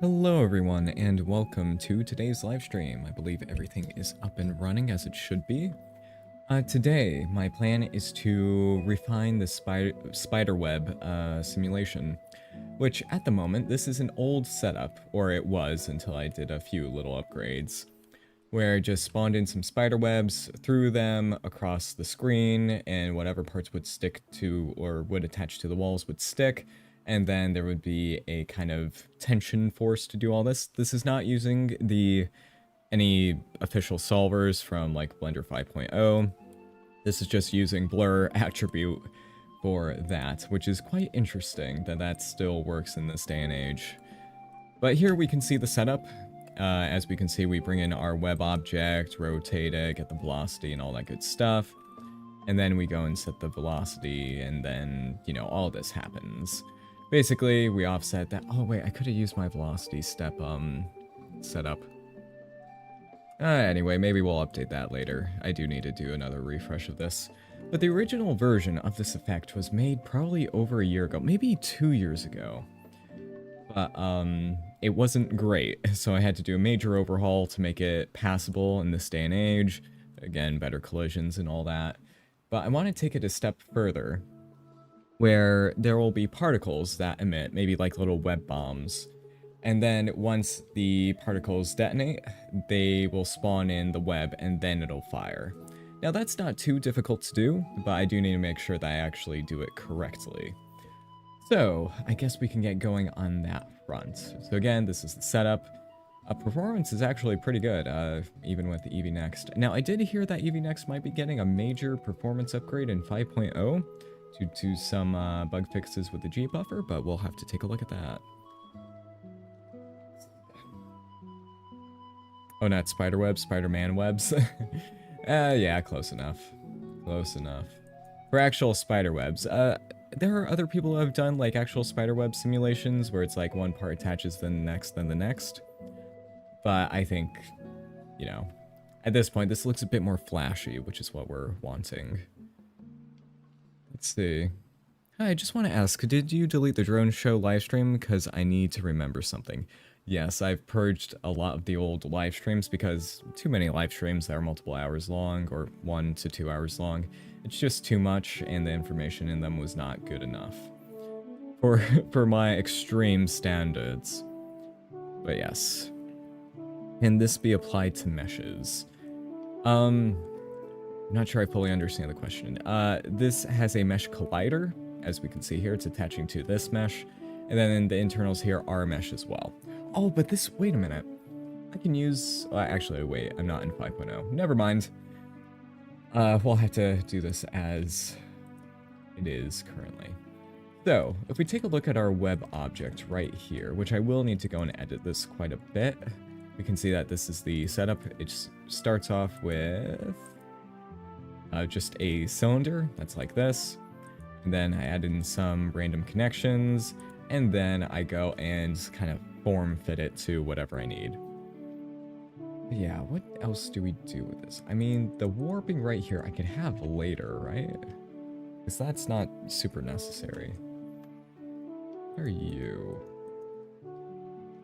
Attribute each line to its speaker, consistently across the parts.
Speaker 1: Hello everyone and welcome to today's live stream. I believe everything is up and running as it should be. Today, my plan is to refine the Spiderweb simulation, which at the moment, this is an old setup, or it was until I did a few little upgrades, where I just spawned in some spiderwebs, threw them across the screen, and whatever parts would stick to or would attach to the walls would stick, and then there would be a kind of tension force to do all this. This is not using any official solvers from like Blender 5.0. This is just using blur attribute for that, which is quite interesting that that still works in this day and age. But here we can see the setup. As we can see, we bring in our web object, rotate it, get the velocity and all that good stuff. And then we go and set the velocity, and then, you know, all this happens. Basically, we offset that. Oh, wait, I could have used my velocity step setup. Anyway, maybe we'll update that later. I do need to do another refresh of this. But the original version of this effect was made probably over a year ago, maybe 2 years ago. But, it wasn't great, so I had to do a major overhaul to make it passable in this day and age. Again, better collisions and all that. But I want to take it a step further, where there will be particles that emit, maybe like little web bombs. And then once the particles detonate, they will spawn in the web and then it'll fire. Now that's not too difficult to do, but I do need to make sure that I actually do it correctly. So, I guess we can get going on that front. So again, this is the setup. Performance is actually pretty good, even with the Eevee Next. Now, I did hear that Eevee Next might be getting a major performance upgrade in 5.0 due to some bug fixes with the G buffer, but we'll have to take a look at that. Oh, not Spiderweb, Spider-Man webs. Yeah, close enough. Close enough. For actual spiderwebs, there are other people who have done like actual spiderweb simulations where it's like one part attaches then the next, then the next. But I think, you know, at this point, this looks a bit more flashy, which is what we're wanting. Let's see. Hi, I just want to ask, did you delete the drone show livestream? Because I need to remember something. Yes, I've purged a lot of the old live streams because too many live streams that are multiple hours long or 1 to 2 hours long. It's just too much, and the information in them was not good enough for my extreme standards. But yes. Can this be applied to meshes? I'm not sure I fully understand the question. This has a mesh collider, as we can see here. It's attaching to this mesh, and then in the internals here are mesh as well. Oh, but this, wait a minute. I can use, actually, wait, I'm not in 5.0. Never mind. We'll have to do this as it is currently. So, if we take a look at our web object right here, which I will need to go and edit this quite a bit, we can see that this is the setup. It starts off with just a cylinder that's like this, and then I add in some random connections, and then I go and kind of form fit it to whatever I need. Yeah, what else do we do with this? I mean, the warping right here I can have later, right? Because that's not super necessary. Where are you?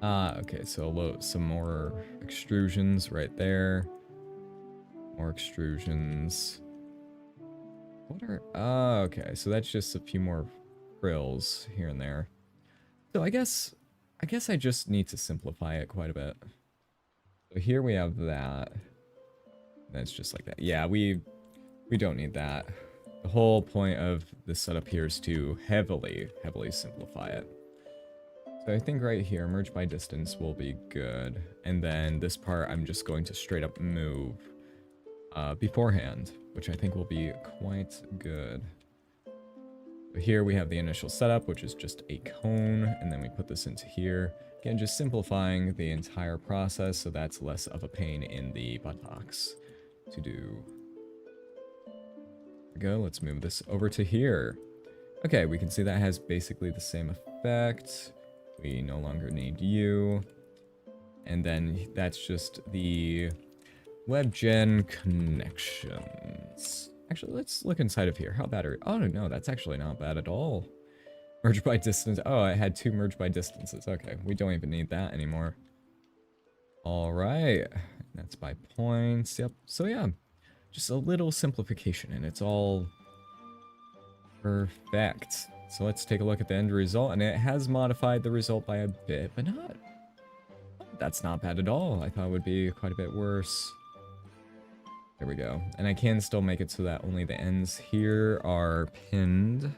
Speaker 1: Okay, so some more extrusions right there. More extrusions. What are... okay, so that's just a few more frills here and there. So I guess I just need to simplify it quite a bit. So here we have that. That's just like that. Yeah, we don't need that. The whole point of this setup here is to heavily simplify it. So I think right here, merge by distance will be good. And then this part, I'm just going to straight up move beforehand, which I think will be quite good. So here we have the initial setup, which is just a cone, and then we put this into here. Again, just simplifying the entire process so that's less of a pain in the buttocks to do. There we go, let's move this over to here. Okay, we can see that has basically the same effect. We no longer need you. And then that's just the WebGen connections. Actually, let's look inside of here. How bad are... oh, no, that's actually not bad at all. Merge by distance. Oh, I had 2 merge by distances. Okay, we don't even need that anymore. All right, that's by points. Yep. So yeah, just a little simplification, and it's all perfect. So let's take a look at the end result, and it has modified the result by a bit, but not. That's not bad at all. I thought it would be quite a bit worse. There we go. And I can still make it so that only the ends here are pinned.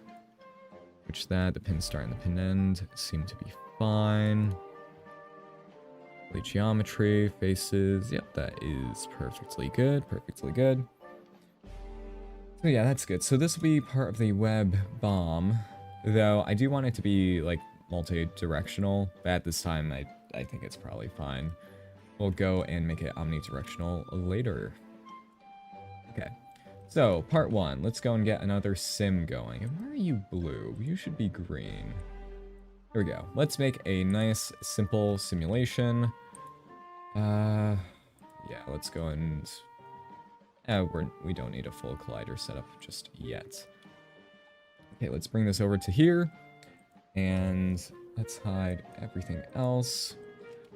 Speaker 1: Which the pin start and the pin end seem to be fine. The geometry, faces, yep, that is perfectly good, perfectly good. So yeah, that's good. So this will be part of the web bomb, though I do want it to be like multi-directional, but at this time I think it's probably fine. We'll go and make it omnidirectional later. Okay, so part 1, let's go and get another sim going. And where are you, blue? You should be green. Here we go. Let's make a nice, simple simulation. Yeah, let's go and... we don't need a full collider setup just yet. Okay, let's bring this over to here. And let's hide everything else.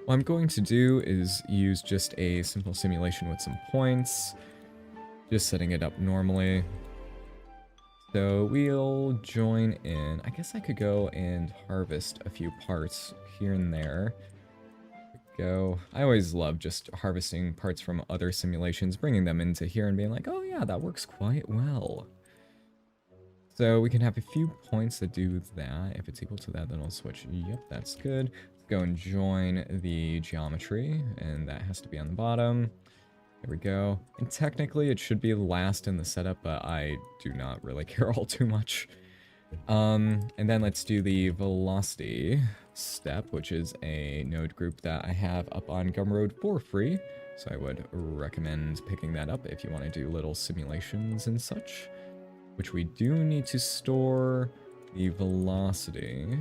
Speaker 1: What I'm going to do is use just a simple simulation with some points. Just setting it up normally. So we'll join in. I guess I could go and harvest a few parts here and there. Go. I always love just harvesting parts from other simulations, bringing them into here and being like, oh yeah, that works quite well. So we can have a few points that do that. If it's equal to that, then I'll switch. Yep, that's good. Let's go and join the geometry, and that has to be on the bottom. There we go. And technically it should be last in the setup, but I do not really care all too much. And then let's do the velocity step, which is a node group that I have up on Gumroad for free. So I would recommend picking that up if you want to do little simulations and such. Which we do need to store the velocity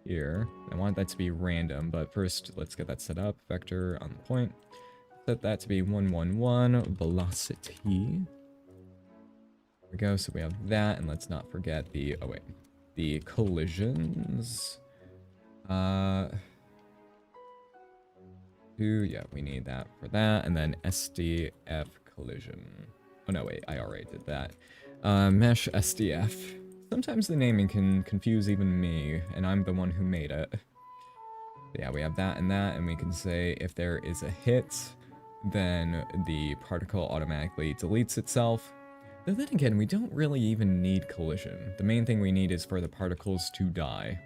Speaker 1: here. I want that to be random, but first let's get that set up. Vector on the point. Set that to be 111 velocity. There we go, so we have that, and let's not forget the, oh wait, the collisions. Yeah, we need that for that, and then SDF collision. Oh no, wait, I already did that. Mesh SDF. Sometimes the naming can confuse even me, and I'm the one who made it. But yeah, we have that, and we can say if there is a hit, then the particle automatically deletes itself. But then again, we don't really even need collision. The main thing we need is for the particles to die.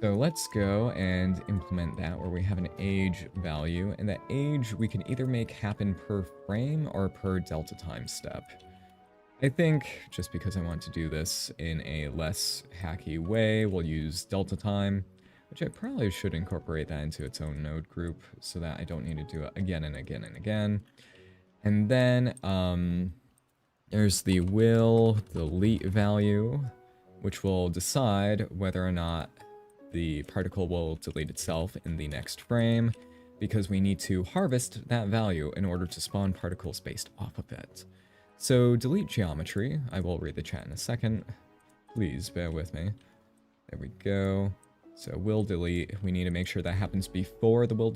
Speaker 1: So let's go and implement that where we have an age value, and that age we can either make happen per frame or per delta time step. I think, just because I want to do this in a less hacky way, we'll use delta time, which I probably should incorporate that into its own node group so that I don't need to do it again and again and again. And then there's the will delete value, which will decide whether or not the particle will delete itself in the next frame, because we need to harvest that value in order to spawn particles based off of it. So delete geometry, I will read the chat in a second. Please bear with me. There we go. So will delete, we need to make sure that happens before the will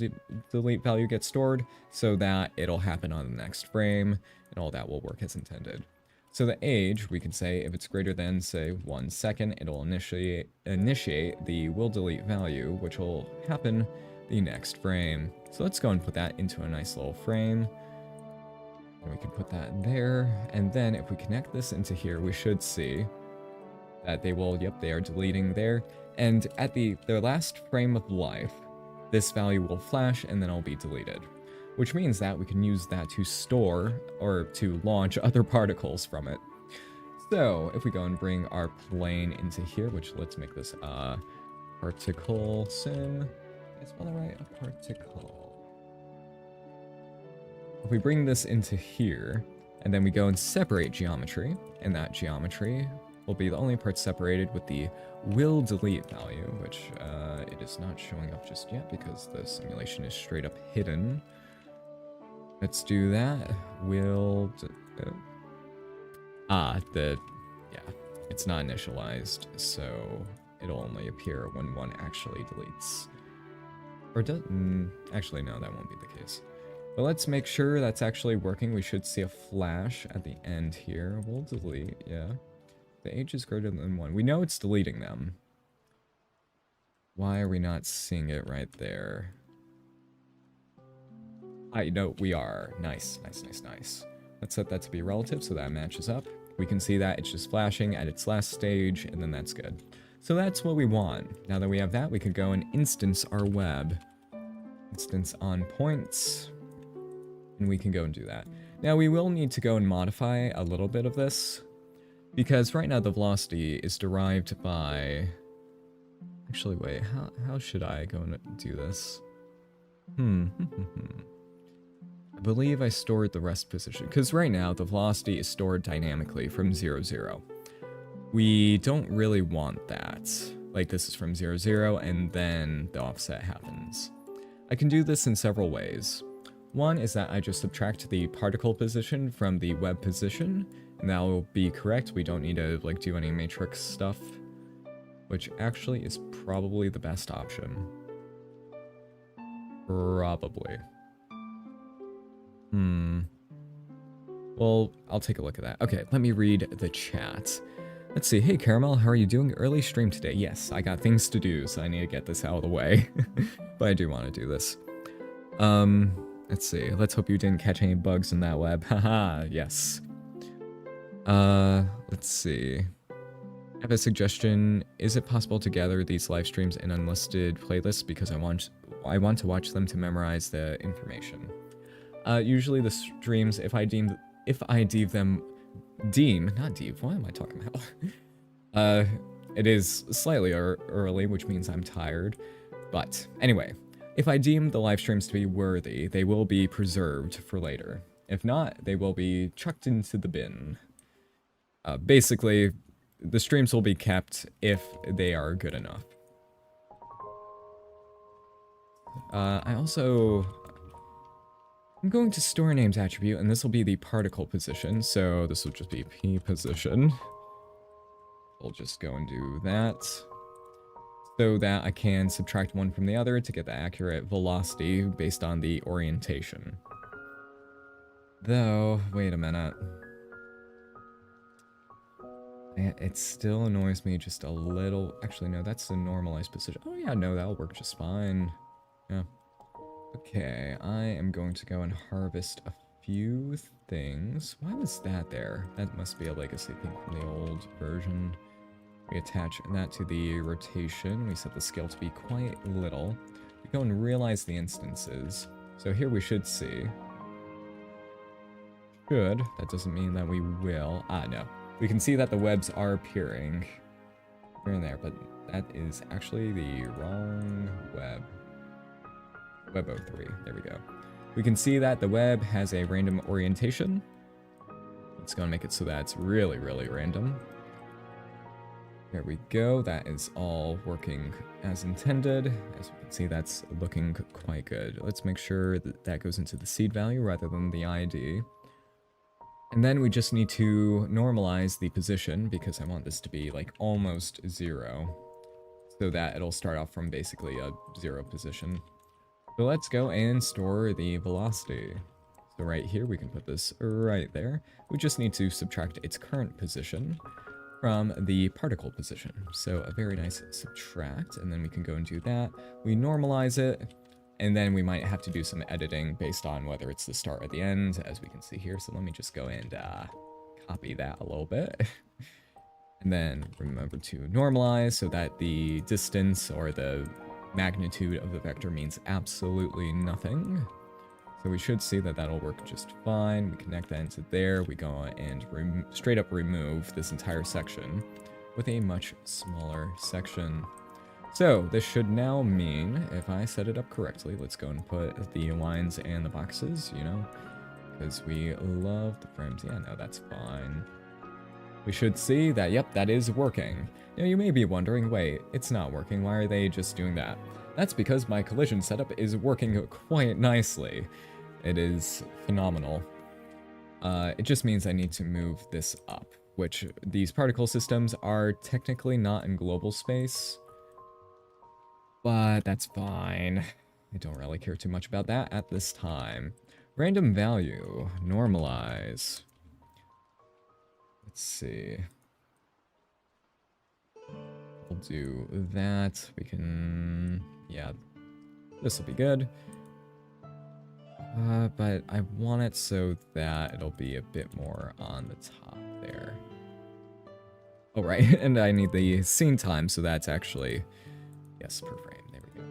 Speaker 1: delete value gets stored, so that it'll happen on the next frame, and all that will work as intended. So the age, we can say if it's greater than, say, 1 second, it'll initiate the will delete value, which will happen the next frame. So let's go and put that into a nice little frame. And we can put that there, and then if we connect this into here, we should see that they will, yep, they are deleting there. And at their last frame of life, this value will flash and then it'll be deleted. Which means that we can use that to store or to launch other particles from it. So if we go and bring our plane into here, which let's make this a particle sim. Did I spell that right? A particle. If we bring this into here, and then we go and separate geometry, and that geometry will be the only part separated with the will delete value, which it is not showing up just yet because the simulation is straight up hidden. Let's do that. Yeah. it's not initialized, so it'll only appear when one actually deletes. Or does... actually, no, that won't be the case. But let's make sure that's actually working. We should see a flash at the end here. We'll delete, yeah. The age is greater than 1. We know it's deleting them. Why are we not seeing it right there? I know we are. Nice, nice, nice, nice. Let's set that to be relative so that matches up. We can see that it's just flashing at its last stage, and then that's good. So that's what we want. Now that we have that, we can go and instance our web. Instance on points. And we can go and do that. Now we will need to go and modify a little bit of this, because right now the velocity is derived by... Actually, wait, how should I go and do this? I believe I stored the rest position, because right now the velocity is stored dynamically from 0, 0. We don't really want that. Like, this is from 0, 0, and then the offset happens. I can do this in several ways. One is that I just subtract the particle position from the web position, and that will be correct. We don't need to, like, do any matrix stuff, which actually is probably the best option. Probably. Well, I'll take a look at that. Okay, let me read the chat. Let's see. Hey, Caramel, how are you doing? Early stream today. Yes, I got things to do, so I need to get this out of the way. But I do want to do this. Let's see. Let's hope you didn't catch any bugs in that web. Haha, yes. Let's see. I have a suggestion. Is it possible to gather these live streams in unlisted playlists because I want to watch them to memorize the information? Usually the streams, if I deem them, what am I talking about? It is slightly early, which means I'm tired. But anyway, if I deem the live streams to be worthy, they will be preserved for later. If not, they will be chucked into the bin. Basically, the streams will be kept if they are good enough. I'm going to store names attribute, and this will be the particle position, so this will just be p position. We'll just go and do that, so that I can subtract one from the other to get the accurate velocity based on the orientation. Though, wait a minute. It still annoys me just a little. Actually, no, that's the normalized position. Oh yeah, no, that'll work just fine. Yeah. Okay, I am going to go and harvest a few things. Why was that there? That must be a legacy thing from the old version. We attach that to the rotation. We set the scale to be quite little. We go and realize the instances. So here we should see. Should. That doesn't mean that we will. No. We can see that the webs are appearing here and there, but that is actually the wrong web. Web 03. There we go. We can see that the web has a random orientation. Let's go and make it so that it's really, really random. There we go. That is all working as intended. As you can see, that's looking quite good. Let's make sure that that goes into the seed value rather than the ID. And then we just need to normalize the position because I want this to be like almost 0. So that it'll start off from basically a 0 position. So let's go and store the velocity. So right here, we can put this right there. We just need to subtract its current position from the particle position. So a very nice subtract, and then we can go and do that. We normalize it, and then we might have to do some editing based on whether it's the start or the end, as we can see here. So let me just go and copy that a little bit. And then remember to normalize so that the distance or the magnitude of the vector means absolutely nothing. So we should see that that'll work just fine. We connect that into there. We go and straight up remove this entire section with a much smaller section. So this should now mean, if I set it up correctly, let's go and put the lines and the boxes, you know, because we love the frames. Yeah, no, that's fine. We should see that, yep, that is working. Now you may be wondering, wait, it's not working, why are they just doing that? That's because my collision setup is working quite nicely. It is phenomenal. It just means I need to move this up. which these particle systems are technically not in global space, but that's fine. I don't really care too much about that at this time. Random value, normalize. Let's see. We'll do that. We can, yeah, this will be good. But I want it so that it'll be a bit more on the top there. Oh, right, and I need the scene time, so that's actually, yes, per frame, there we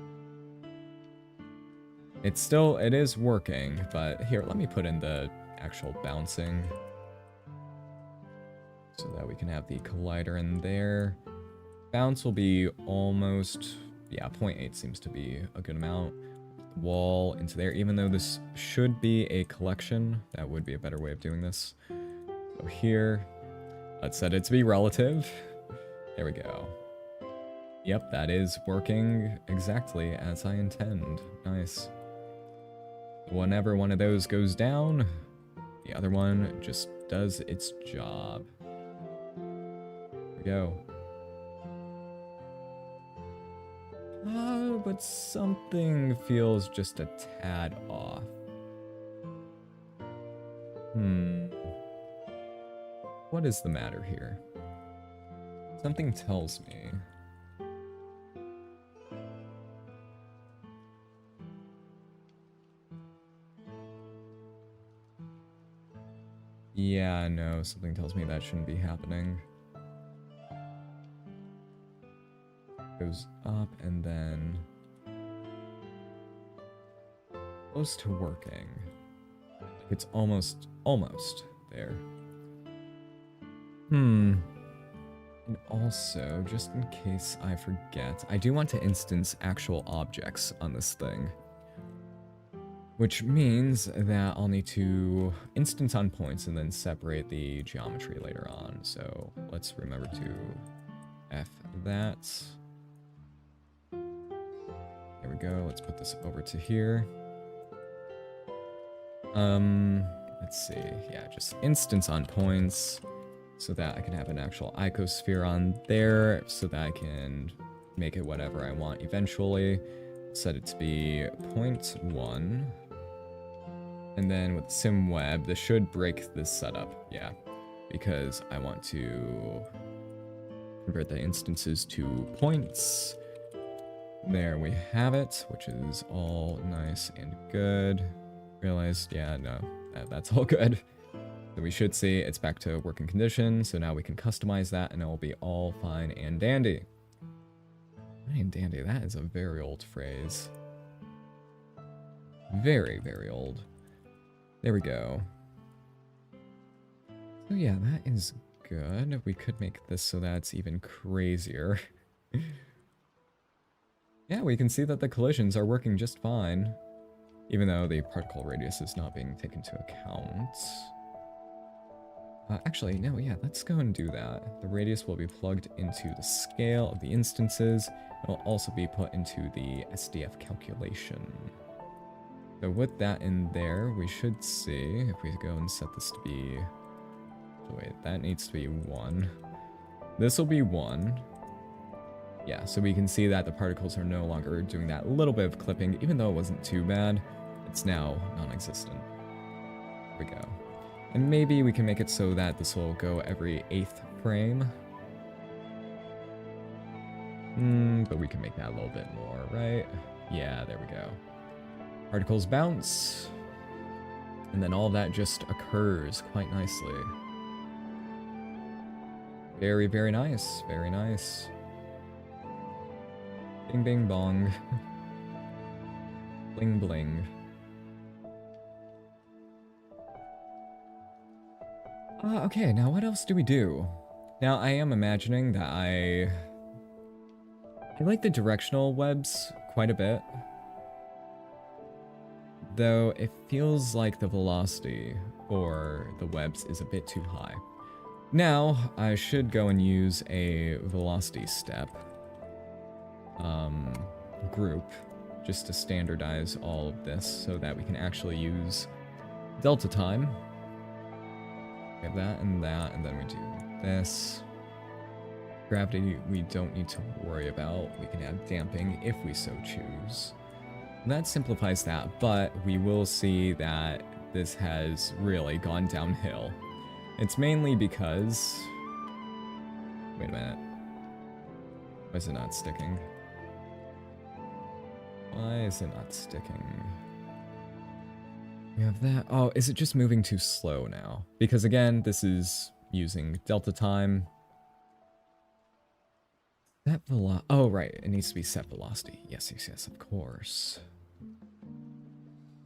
Speaker 1: go. It is working, but here, let me put in the actual bouncing so that we can have the collider in there. Bounce will be almost, yeah, 0.8 seems to be a good amount. Wall into there, even though this should be a collection, that would be a better way of doing this. So here, let's set it to be relative. There we go. Yep, that is working exactly as I intend. Nice. Whenever one of those goes down, the other one just does its job. There we go. But something feels just a tad off. What is the matter here? Something tells me. Yeah, no, something tells me that shouldn't be happening. Goes up and then close to working. It's almost there. And also, just in case I forget, I do want to instance actual objects on this thing. Which means that I'll need to instance on points and then separate the geometry later on. So let's remember to F that. There we go, let's put this over to here. Let's see, yeah, just instance on points so that I can have an actual icosphere on there so that I can make it whatever I want eventually. Set it to be 0.1. And then with SimWeb, this should break this setup, yeah, because I want to convert the instances to points. There we have it, which is all nice and good. Realized, yeah, no, that's all good. So we should see it's back to working condition, so now we can customize that and it will be all fine and dandy. Fine and dandy, that is a very old phrase. Very, very old. There we go. So yeah, that is good. We could make this so that's even crazier. Yeah, we can see that the collisions are working just fine, even though the particle radius is not being taken into account. Actually, no, yeah, let's go and do that. The radius will be plugged into the scale of the instances. It will also be put into the SDF calculation. So with that in there, we should see, if we go and set this to be... Wait, that needs to be 1. This will be 1. Yeah, so we can see that the particles are no longer doing that little bit of clipping, even though it wasn't too bad. It's now non-existent. There we go. And maybe we can make it so that this will go every 8th frame. But we can make that a little bit more, right? Yeah, there we go. Particles bounce. And then all that just occurs quite nicely. Very, very nice. Very nice. Bing, bing, bong. Bling, bling. Okay, now what else do we do? Now, I am imagining that I like the directional webs quite a bit. Though it feels like the velocity for the webs is a bit too high. Now, I should go and use a velocity step group just to standardize all of this so that we can actually use delta time. We have that, and then we do this. Gravity, we don't need to worry about. We can have damping if we so choose. And that simplifies that, but we will see that this has really gone downhill. It's mainly because... Wait a minute. Why is it not sticking? Why is it not sticking? We have that. Oh, is it just moving too slow now? Because again, this is using delta time. Set velocity. Oh, right. It needs to be set velocity. Yes, yes, yes, of course.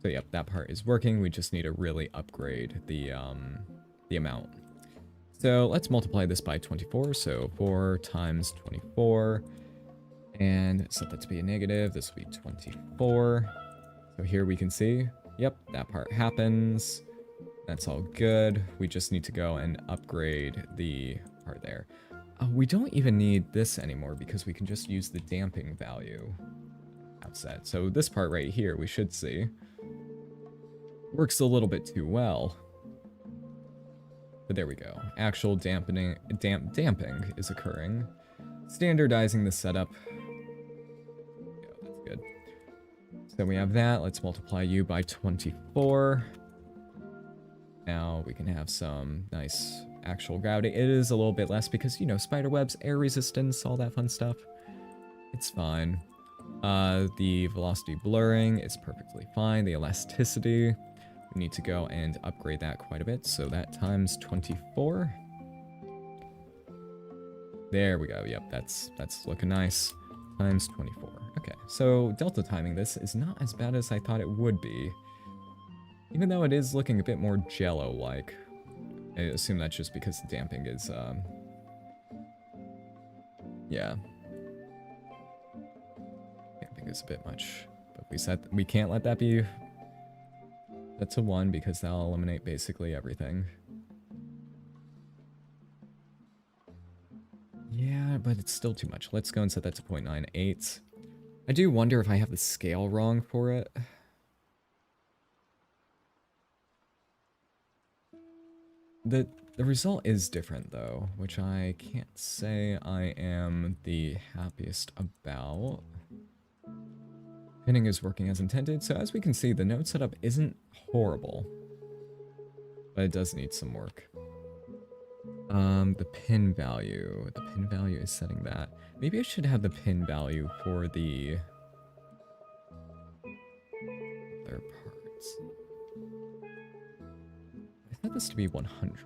Speaker 1: So yep, that part is working. We just need to really upgrade the amount. So let's multiply this by 24. So 4 times 24. And set that to be a negative. This will be 24. So here we can see, yep, that part happens. That's all good. We just need to go and upgrade the part there. We don't even need this anymore because we can just use the damping value outset. So this part right here, we should see, works a little bit too well. But there we go. Actual damping is occurring. Standardizing the setup. Yeah, that's good. So we have that. Let's multiply you by 24. Now we can have some nice actual gravity. It is a little bit less because, you know, spiderwebs, air resistance, all that fun stuff. It's fine. The velocity blurring is perfectly fine. The elasticity, we need to go and upgrade that quite a bit. So that times 24. There we go. Yep, that's looking nice. Times 24. Okay, so delta timing this is not as bad as I thought it would be. Even though it is looking a bit more jello-like. I assume that's just because the damping is, yeah. Damping is a bit much. But we can't let that be set to 1 because that'll eliminate basically everything. Yeah, but it's still too much. Let's go and set that to 0.98. I do wonder if I have the scale wrong for it. The result is different though, which I can't say I am the happiest about. Pinning is working as intended, so as we can see, the node setup isn't horrible, but it does need some work. The pin value. The pin value is setting that. Maybe I should have the pin value for the other parts. I thought this to be 100.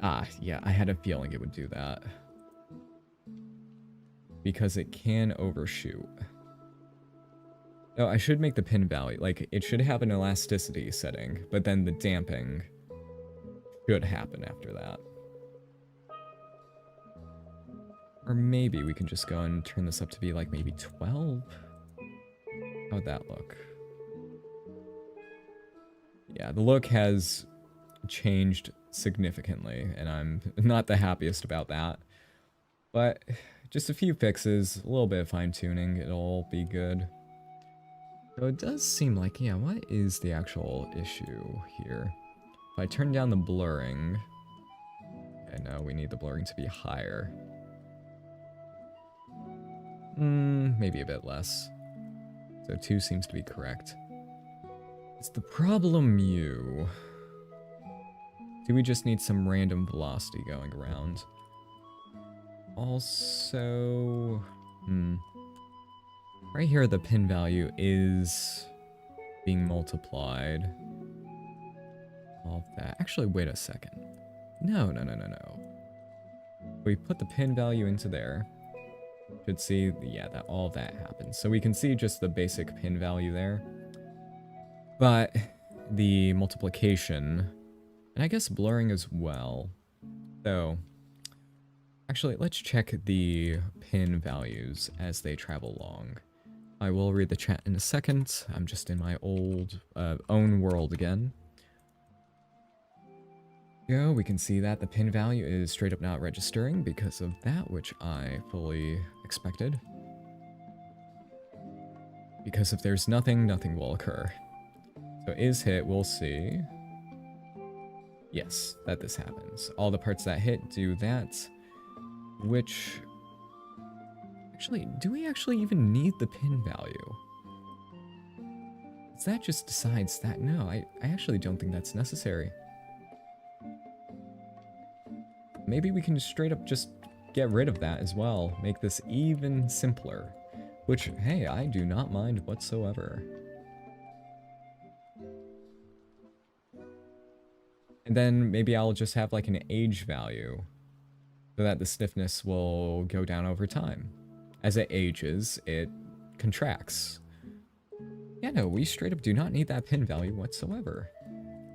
Speaker 1: Ah, yeah, I had a feeling it would do that. Because it can overshoot. No, I should make the pin value, like, it should have an elasticity setting, but then the damping should happen after that. Or maybe we can just go and turn this up to be like maybe 12? How would that look? Yeah, the look has changed significantly, and I'm not the happiest about that. But just a few fixes, a little bit of fine-tuning, it'll all be good. So it does seem like, yeah, what is the actual issue here? If I turn down the blurring... Okay, no, we need the blurring to be higher. Maybe a bit less. So 2 seems to be correct. It's the problem you... Do we just need some random velocity going around? Also... Right here, the pin value is being multiplied. All of that. Actually, wait a second. No. We put the pin value into there. Should see, yeah, that all that happens. So we can see just the basic pin value there. But the multiplication, and I guess blurring as well. So, actually, let's check the pin values as they travel along. I will read the chat in a second. I'm just in my old own world again. Go, we can see that the pin value is straight up not registering because of that, which I fully expected. Because if there's nothing, nothing will occur. So is hit, we'll see. Yes, that this happens. All the parts that hit do that, which... Actually, do we actually even need the pin value? That just decides that. No, I actually don't think that's necessary. Maybe we can straight up just get rid of that as well. Make this even simpler. Which, hey, I do not mind whatsoever. And then maybe I'll just have like an age value so that the stiffness will go down over time. As it ages, it contracts. Yeah, no, we straight up do not need that pin value whatsoever.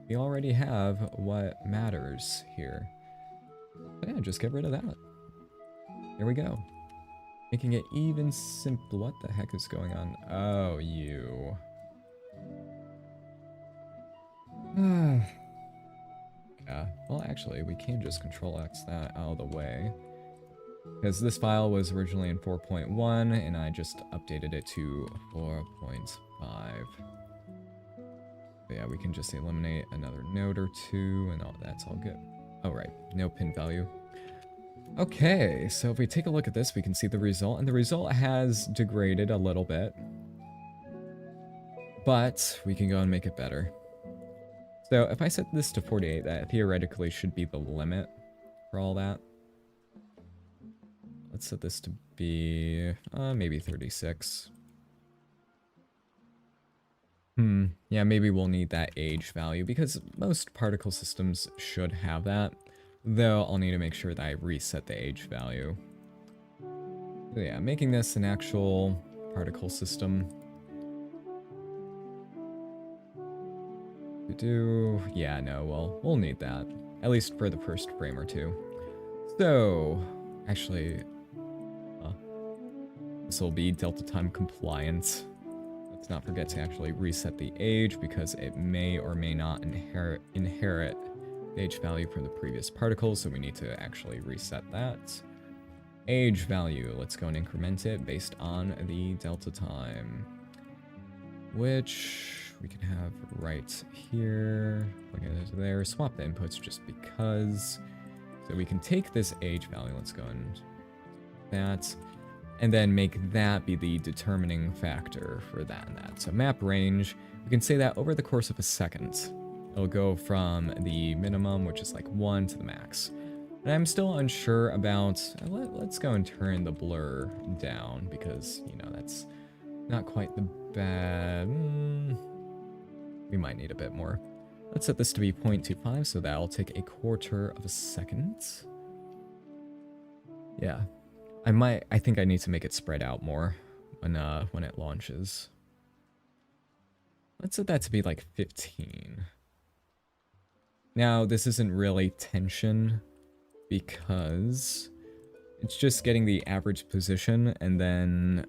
Speaker 1: We already have what matters here. But yeah, just get rid of that. There we go. Making it even simple. What the heck is going on? Oh, you. Yeah, well actually, we can just Control X that out of the way. Because this file was originally in 4.1, and I just updated it to 4.5. So yeah, we can just eliminate another node or two, and that's all good. Oh right, no pin value. Okay, so if we take a look at this, we can see the result, and the result has degraded a little bit. But we can go and make it better. So if I set this to 48, that theoretically should be the limit for all that. Let's set this to be maybe 36. Yeah, maybe we'll need that age value because most particle systems should have that. Though I'll need to make sure that I reset the age value. So yeah, making this an actual particle system. Yeah, no, well, we'll need that. At least for the first frame or two. So, actually, this will be delta time compliant. Let's not forget to actually reset the age because it may or may not inherit the age value from the previous particles, so we need to actually reset that. Age value, let's go and increment it based on the delta time, which we can have right here. Look at it there. Swap the inputs just because. So we can take this age value, let's go and that, and then make that be the determining factor for that and that. So map range, we can say that over the course of a second, it'll go from the minimum, which is like 1, to the max. And I'm still unsure about, let's go and turn the blur down because, you know, that's not quite the bad. We might need a bit more. Let's set this to be 0.25, so that'll take a quarter of a second. Yeah. I think I need to make it spread out more when it launches. Let's set that to be like 15. Now, this isn't really tension because it's just getting the average position and then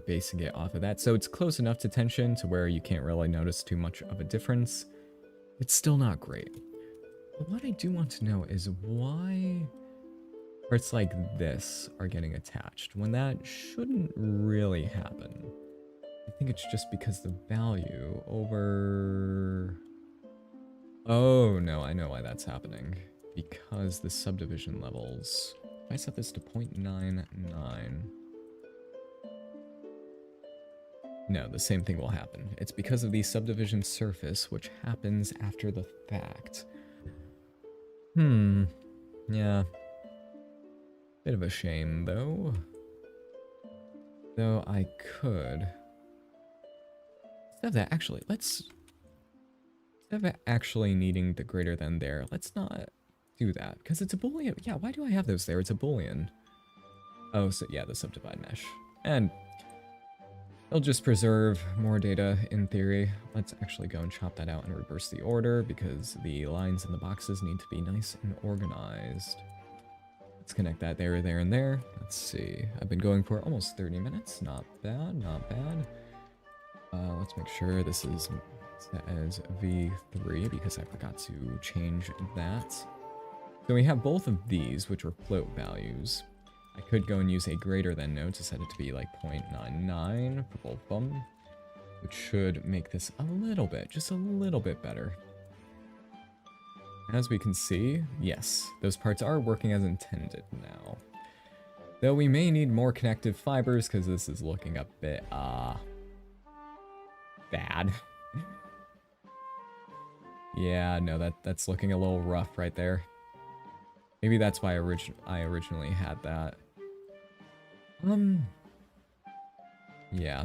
Speaker 1: basing it off of that. So it's close enough to tension to where you can't really notice too much of a difference. It's still not great. But what I do want to know is why parts like this are getting attached when that shouldn't really happen. I think it's just because the value over... Oh no, I know why that's happening. Because the subdivision levels... If I set this to 0.99... No, the same thing will happen. It's because of the subdivision surface, which happens after the fact. Yeah. Bit of a shame, though. Though I could... Instead of that, actually, let's... Instead of actually needing the greater than there, let's not do that. Because it's a boolean. Yeah, why do I have those there? It's a boolean. Oh, so yeah, the subdivide mesh. And it'll just preserve more data in theory. Let's actually go and chop that out and reverse the order because the lines in the boxes need to be nice and organized. Let's connect that there, there, and there. Let's see. I've been going for almost 30 minutes. Not bad, not bad. Let's make sure this is set as V3 because I forgot to change that. So we have both of these, which are float values. I could go and use a greater than node to set it to be like 0.99 for both of them, which should make this a little bit, just a little bit better. As we can see, yes, those parts are working as intended now. Though we may need more connective fibers because this is looking a bit, bad. Yeah, no, that's looking a little rough right there. Maybe that's why I originally had that. Yeah.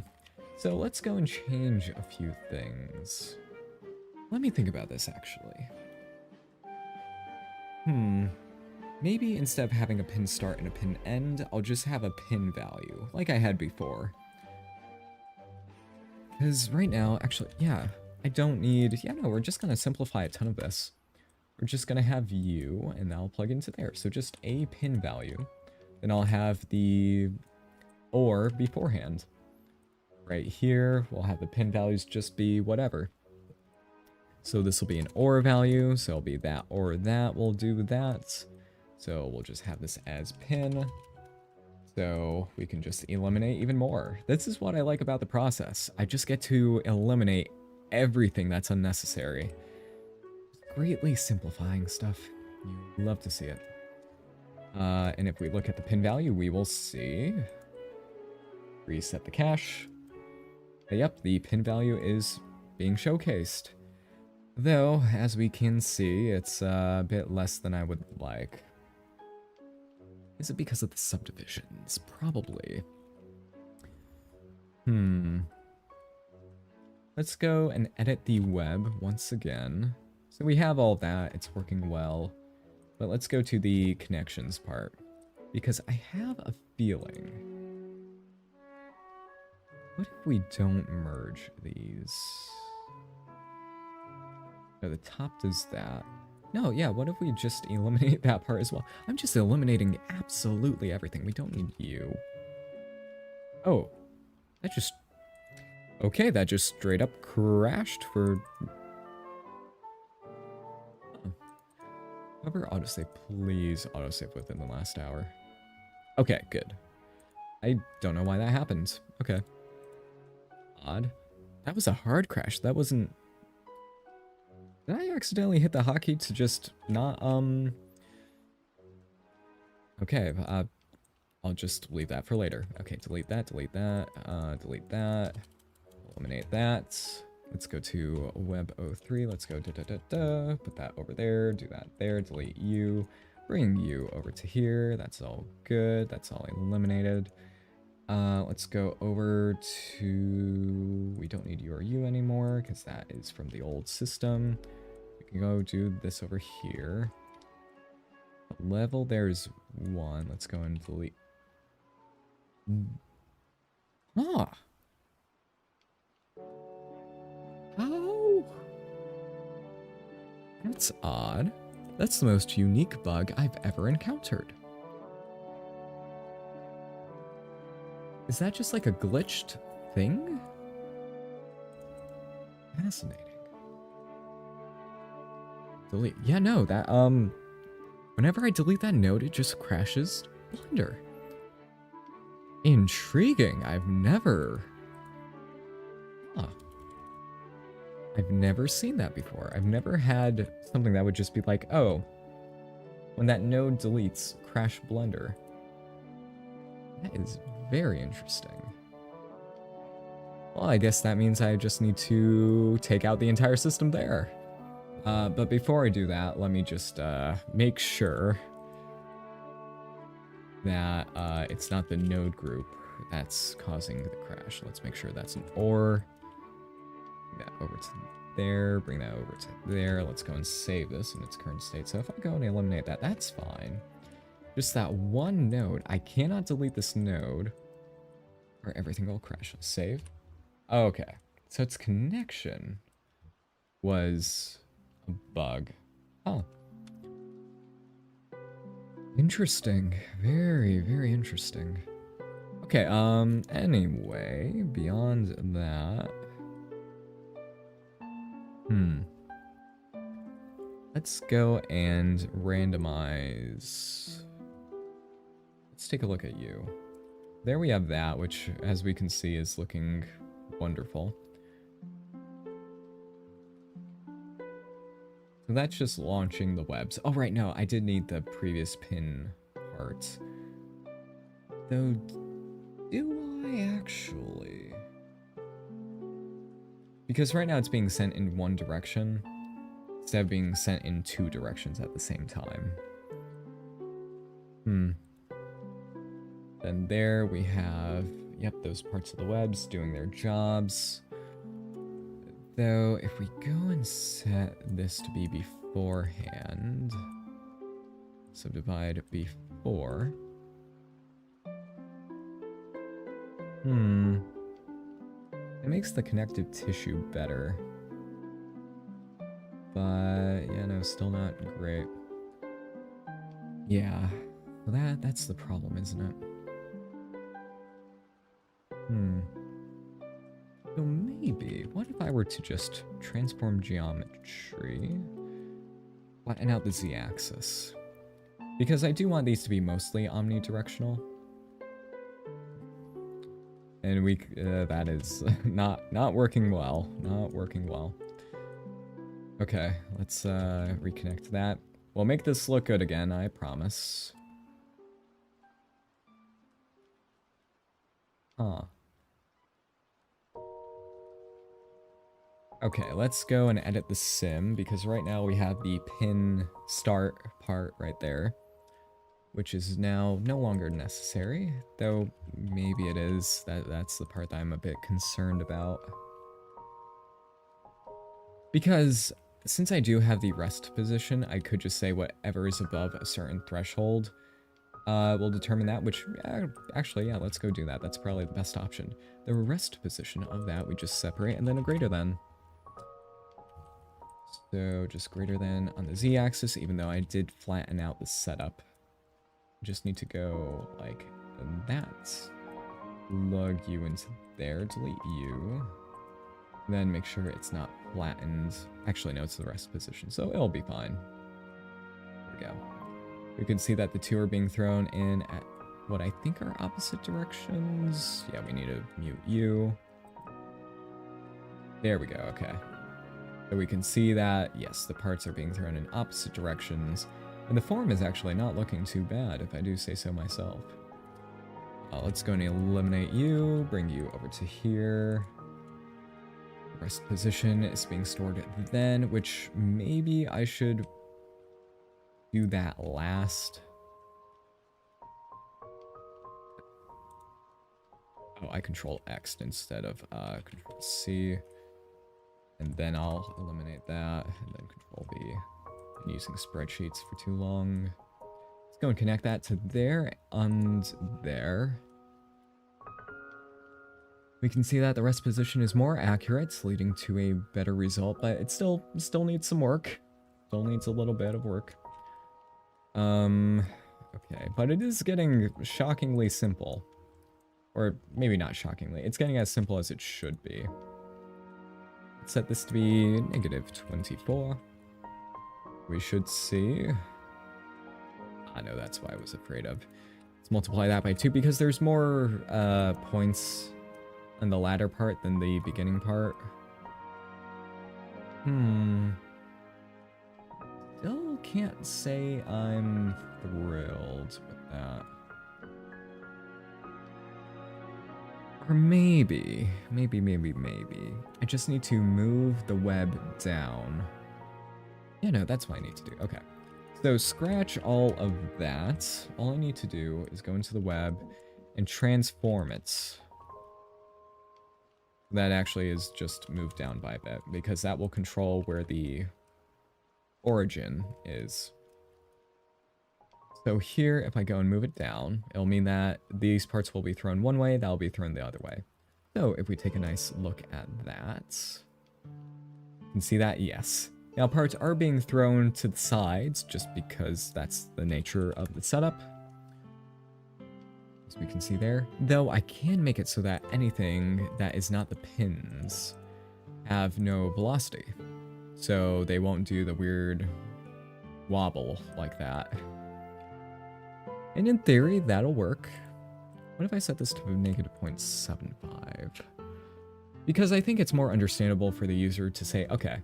Speaker 1: So let's go and change a few things. Let me think about this, actually. Maybe instead of having a pin start and a pin end, I'll just have a pin value, like I had before. Because right now, actually, yeah, I don't need... Yeah, no, we're just going to simplify a ton of this. We're just going to have you, and that'll plug into there. So just a pin value. Then I'll have the OR beforehand. Right here, we'll have the pin values just be whatever. So this will be an OR value, so it'll be that or that, we'll do that. So we'll just have this as pin. So we can just eliminate even more. This is what I like about the process. I just get to eliminate everything that's unnecessary. Greatly simplifying stuff. You love to see it. And if we look at the pin value, we will see... Reset the cache. Yep, the pin value is being showcased. Though, as we can see, it's a bit less than I would like. Is it because of the subdivisions? Probably. Let's go and edit the web once again. So we have all that, it's working well. But let's go to the connections part. Because I have a feeling... What if we don't merge these? No, the top does that. No, yeah, what if we just eliminate that part as well? I'm just eliminating absolutely everything. We don't need you. Oh, that just... Okay, that just straight up crashed for... However, autosave, please autosave within the last hour. Okay, good. I don't know why that happened. Okay. Odd. That was a hard crash. That wasn't... Did I accidentally hit the hotkey to just not, Okay, I'll just leave that for later. Okay, delete that, delete that, eliminate that. Let's go to web03, let's go da-da-da-da, put that over there, do that there, delete you, bring you over to here, that's all good, that's all eliminated. Let's go over to... We don't need URU anymore, because that is from the old system. We can go do this over here. Level, there's 1. Let's go and delete... Ah! Oh! That's odd. That's the most unique bug I've ever encountered. Is that just like a glitched thing? Fascinating. Delete. Yeah, no, that, whenever I delete that node, it just crashes Blender. Intriguing. I've never seen that before. I've never had something that would just be like, oh, when that node deletes, crash Blender. That is very interesting. Well, I guess that means I just need to take out the entire system there. But before I do that, let me just make sure that it's not the node group that's causing the crash. Let's make sure that's an OR. Bring that over to there, bring that over to there. Let's go and save this in its current state. So if I go and eliminate that, that's fine. Just that one node. I cannot delete this node or everything will crash. Save. Okay. So its connection was a bug. Oh. Interesting. Very, very interesting. Okay, anyway, beyond that... Let's go and randomize... Let's take a look at you. There we have that, which, as we can see, is looking wonderful. So that's just launching the webs. Oh, right, no, I did need the previous pin part. Though, do I actually? Because right now it's being sent in one direction, instead of being sent in two directions at the same time. Then there we have, yep, those parts of the webs doing their jobs. Though, if we go and set this to be beforehand, subdivide before. It makes the connective tissue better. But, yeah, no, still not great. Yeah, well, that's the problem, isn't it? So maybe, what if I were to just transform geometry, flatten out the z-axis? Because I do want these to be mostly omnidirectional. And that is not working well, not working well. Okay, let's reconnect that. We'll make this look good again, I promise. Huh. Okay, let's go and edit the sim, because right now we have the pin start part right there, which is now no longer necessary, though maybe it is. That's the part that I'm a bit concerned about. Because since I do have the rest position, I could just say whatever is above a certain threshold will determine that, which actually, yeah, let's go do that. That's probably the best option. The rest position of that, we just separate and then a greater than. So just greater than on the z-axis, even though I did flatten out the setup. Just need to go like that. Plug you into there, delete you. Then make sure it's not flattened. Actually, no, it's the rest position, so it'll be fine. There we go. We can see that the two are being thrown in at what I think are opposite directions. Yeah, we need to mute you. There we go, okay. So we can see that, yes, the parts are being thrown in opposite directions. And the form is actually not looking too bad, if I do say so myself. Let's go and eliminate you, bring you over to here. Rest position is being stored then, which maybe I should do that last. Oh, I control X instead of control C. And then I'll eliminate that, and then control V. Been using spreadsheets for too long. Let's go and connect that to there and there. We can see that the rest position is more accurate, leading to a better result, but it still needs some work. Still needs a little bit of work. Okay, but it is getting shockingly simple. Or maybe not shockingly, it's getting as simple as it should be. Let's set this to be -24. We should see. I know that's what I was afraid of. Let's multiply that by 2 because there's more points in the latter part than the beginning part. Still can't say I'm thrilled with that. Or maybe. I just need to move the web down. Yeah, no, that's what I need to do. Okay. So scratch all of that. All I need to do is go into the web and transform it. That actually is just moved down by a bit, because that will control where the origin is. So here, if I go and move it down, it'll mean that these parts will be thrown one way, that'll be thrown the other way. So if we take a nice look at that, you can see that, yes. Now parts are being thrown to the sides, just because that's the nature of the setup. As we can see there. Though I can make it so that anything that is not the pins have no velocity. So they won't do the weird wobble like that. And in theory, that'll work. What if I set this to -0.75? Because I think it's more understandable for the user to say, okay,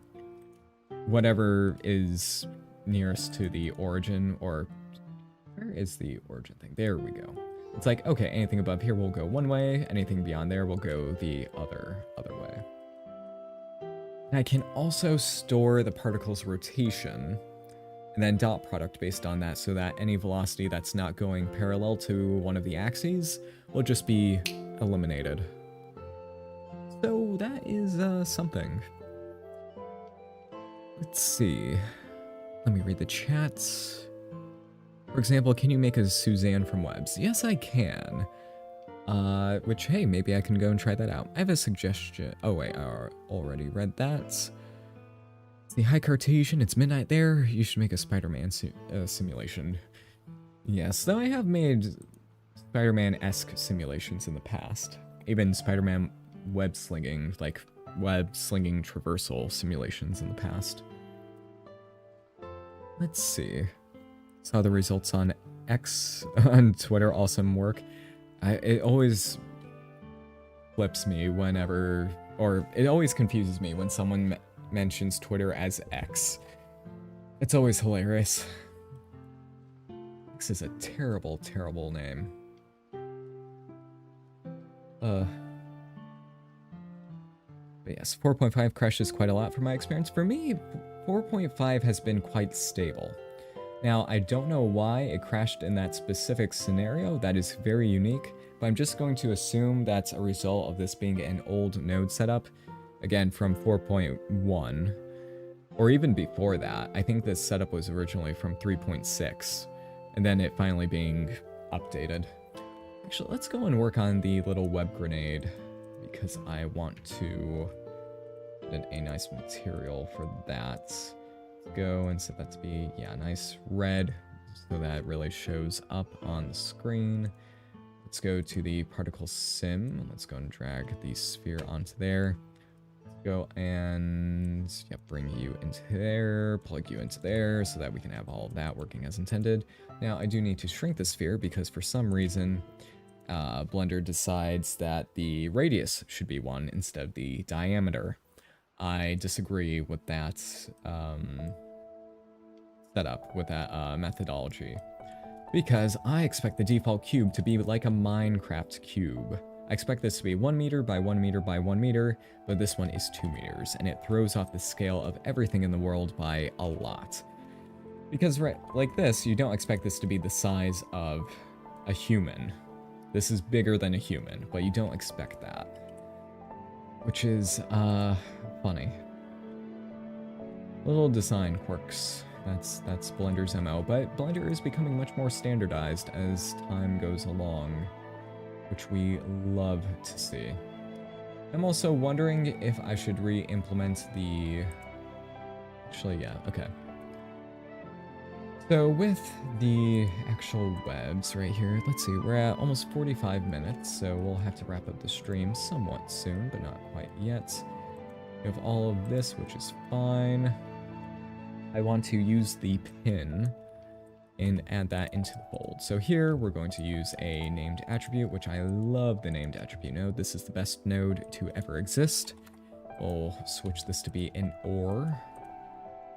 Speaker 1: whatever is nearest to the origin, or where is the origin thing? There we go. It's like, okay, anything above here will go one way, anything beyond there will go the other way. And I can also store the particle's rotation and then dot product based on that, so that any velocity that's not going parallel to one of the axes will just be eliminated. So that is something. Let's see. Let me read the chats. For example, can you make a Suzanne from webs? Yes, I can. Which, hey, maybe I can go and try that out. I have a suggestion. Oh, wait, I already read that. It's the high Cartesian. It's midnight there. You should make a Spider-Man simulation. Yes, though I have made Spider-Man-esque simulations in the past. Even Spider-Man web-slinging, like web-slinging traversal simulations in the past. Let's see. Saw the results on X on Twitter. Awesome work. It always flips me whenever, or it always confuses me when someone mentions Twitter as X. It's always hilarious. X is a terrible, terrible name. But yes, 4.5 crashes quite a lot from my experience. For me, 4.5 has been quite stable. Now, I don't know why it crashed in that specific scenario. That is very unique, but I'm just going to assume that's a result of this being an old node setup, again, from 4.1, or even before that. I think this setup was originally from 3.6, and then it finally being updated. Actually, let's go and work on the little web grenade, because I want to get a nice material for that. Go and set that to be, yeah, nice red, so that really shows up on the screen. Let's go to the particle sim. Let's go and drag the sphere onto there. Let's go and, yeah, bring you into there, plug you into there, so that we can have all of that working as intended. Now, I do need to shrink the sphere because for some reason, Blender decides that the radius should be 1 instead of the diameter. I disagree with that setup, with that methodology, because I expect the default cube to be like a Minecraft cube. I expect this to be 1 meter by 1 meter by 1 meter, but this one is 2 meters, and it throws off the scale of everything in the world by a lot. Because, right, like this, you don't expect this to be the size of a human. This is bigger than a human, but you don't expect that. Which is, funny. Little design quirks. That's Blender's MO, but Blender is becoming much more standardized as time goes along, which we love to see. I'm also wondering if I should re-implement the... Actually, yeah, okay. So with the actual webs right here, let's see, we're at almost 45 minutes, so we'll have to wrap up the stream somewhat soon, but not quite yet. We have all of this, which is fine. I want to use the pin and add that into the fold. So here we're going to use a named attribute, which I love the named attribute node. This is the best node to ever exist. We'll switch this to be an OR.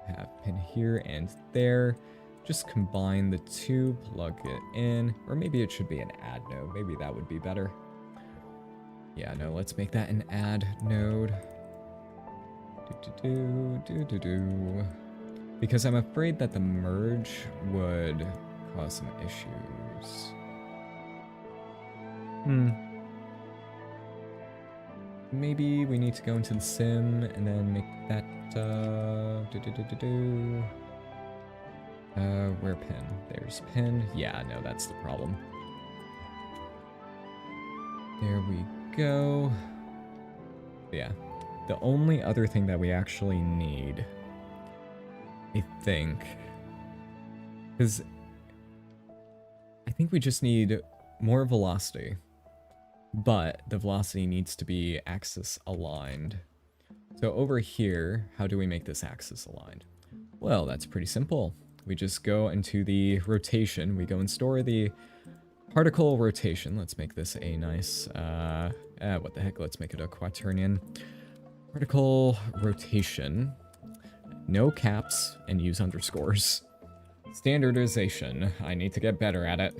Speaker 1: Have pin here and there. Just combine the two, plug it in, or maybe it should be an add node. Maybe that would be better. Yeah, no, let's make that an add node. Because I'm afraid that the merge would cause some issues. Maybe we need to go into the sim and then make that, where pin? There's pin. Yeah, no, that's the problem. There we go. Yeah. The only other thing that we actually need, I think, because I think we just need more velocity, but the velocity needs to be axis aligned. So over here, how do we make this axis aligned? Well, that's pretty simple. We just go into the rotation. We go and store the particle rotation. Let's make this a nice, what the heck, let's make it a quaternion. Particle rotation. no caps, and use underscores. Standardization. I need to get better at it.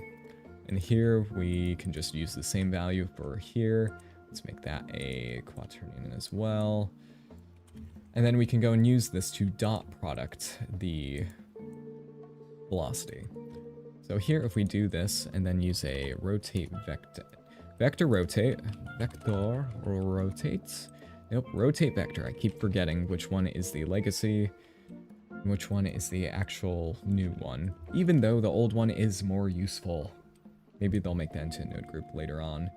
Speaker 1: And here we can just use the same value for here. Let's make that a quaternion as well. And then we can go and use this to dot product the velocity. So here, if we do this and then use a rotate vector rotate, nope, rotate vector. I keep forgetting which one is the legacy, and which one is the actual new one, even though the old one is more useful. Maybe they'll make that into a node group later on.